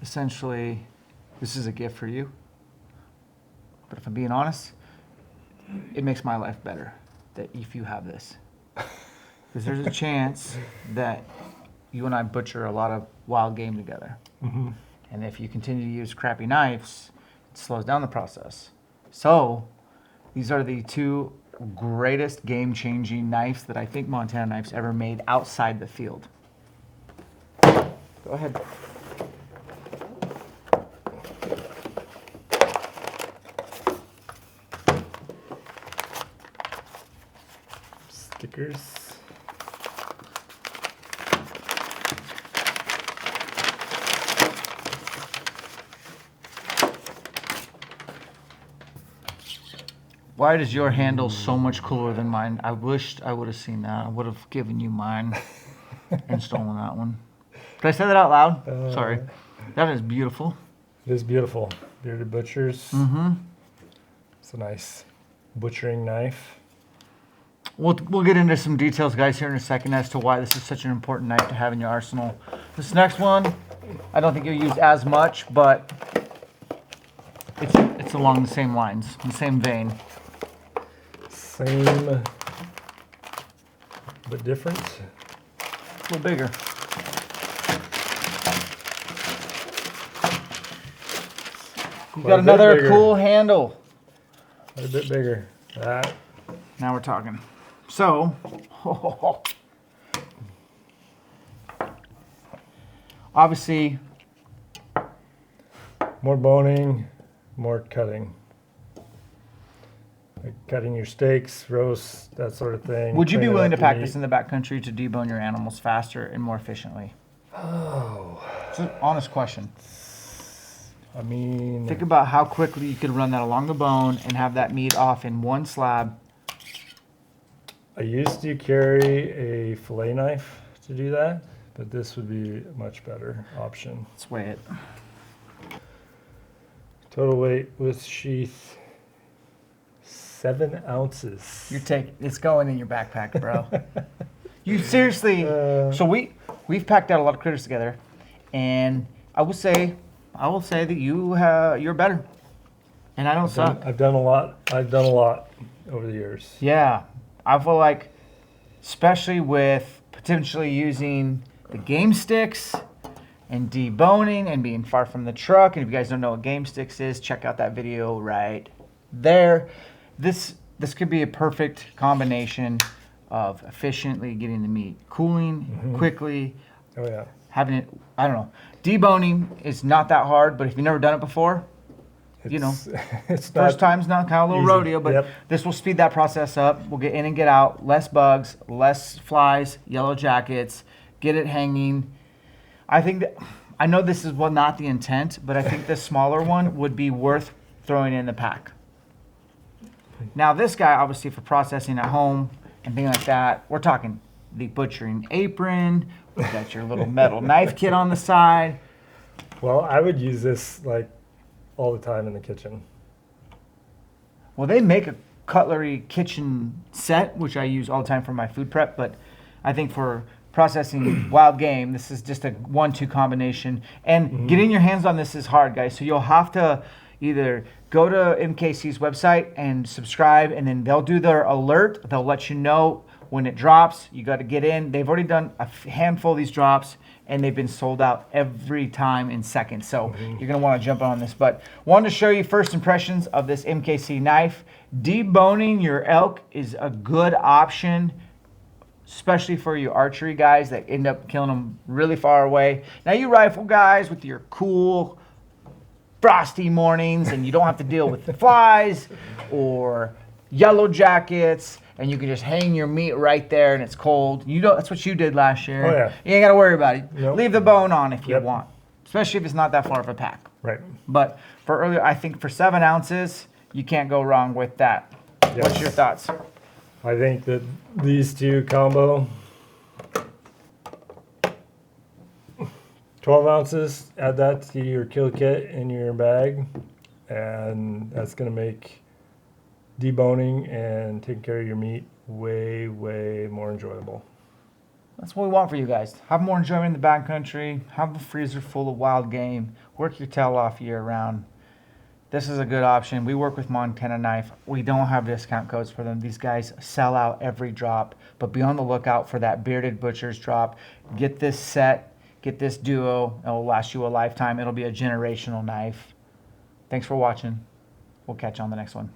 essentially, this is a gift for you. But if I'm being honest, it makes my life better that if you have this. Because there's a chance that you and I butcher a lot of wild game together. Mm-hmm. And if you continue to use crappy knives, it slows down the process. So these are the two greatest game-changing knives that I think Montana Knives ever made outside the field. Go ahead. Stickers. Why is your handle so much cooler than mine? I wished I would have seen that. I would have given you mine and stolen that one. Did I say that out loud? Sorry. That is beautiful. It is beautiful. Bearded Butchers. Mm-hmm. It's a nice butchering knife. We'll get into some details, guys, here in a second as to why this is such an important knife to have in your arsenal. This next one, I don't think you'll use as much, but it's along the same lines, the same vein. Same, but different. A little bigger. You got another cool handle. A bit bigger. That. Now we're talking. So, obviously, more boning, more cutting. Like cutting your steaks, roasts, that sort of thing. Would you be willing to pack this in the backcountry to debone your animals faster and more efficiently? Oh. It's an honest question. I mean... Think about how quickly you could run that along the bone and have that meat off in one slab. I used to carry a fillet knife to do that, but this would be a much better option. Let's weigh it. Total weight with sheath, 7 ounces. It's going in your backpack, bro. You seriously, so we've packed out a lot of critters together, and I will say that you're better, and I don't suck. I've done a lot over the years. Yeah, I feel like, especially with potentially using the game sticks and deboning and being far from the truck. And if you guys don't know what game sticks is, check out that video right there. This could be a perfect combination of efficiently getting the meat cooling quickly. Oh yeah. Having it, I don't know. Deboning is not that hard, but if you've never done it before, it's first time's not kind of a little easy. rodeo, but Yep. This will speed that process up. We'll get in and get out, less bugs, less flies, yellow jackets, get it hanging. I know this is not the intent, but I think the smaller one would be worth throwing in the pack. Now this guy, obviously for processing at home and things like that, we're talking the butchering apron, we've got your little metal knife kit on the side. Well, I would use this like all the time in the kitchen. Well, they make a cutlery kitchen set, which I use all the time for my food prep, but I think for processing wild game, this is just a 1-2 combination. And getting your hands on this is hard, guys. So you'll have to either go to MKC's website and subscribe, and then they'll do their alert. They'll let you know when it drops. You got to get in. They've already done a handful of these drops, and they've been sold out every time in seconds. So you're going to want to jump on this. But wanted to show you first impressions of this MKC knife. Deboning your elk is a good option, especially for you archery guys that end up killing them really far away. Now you rifle guys with your cool frosty mornings, and you don't have to deal with the flies or yellow jackets, and you can just hang your meat right there and it's cold. That's what you did last year. Oh, yeah. You ain't got to worry about it. Nope. Leave the bone on if you Yep. want, especially if it's not that far of a pack. Right. But for earlier, I think for 7 ounces, you can't go wrong with that. Yes. What's your thoughts? I think that these two combo, 12 ounces, add that to your kill kit in your bag, and that's going to make deboning and taking care of your meat way, way more enjoyable. That's what we want for you guys. Have more enjoyment in the backcountry. Have a freezer full of wild game. Work your tail off year round. This is a good option. We work with Montana Knife. We don't have discount codes for them. These guys sell out every drop, but be on the lookout for that Bearded Butcher's drop. Get this set, get this duo. It will last you a lifetime. It'll be a generational knife. Thanks for watching. We'll catch you on the next one.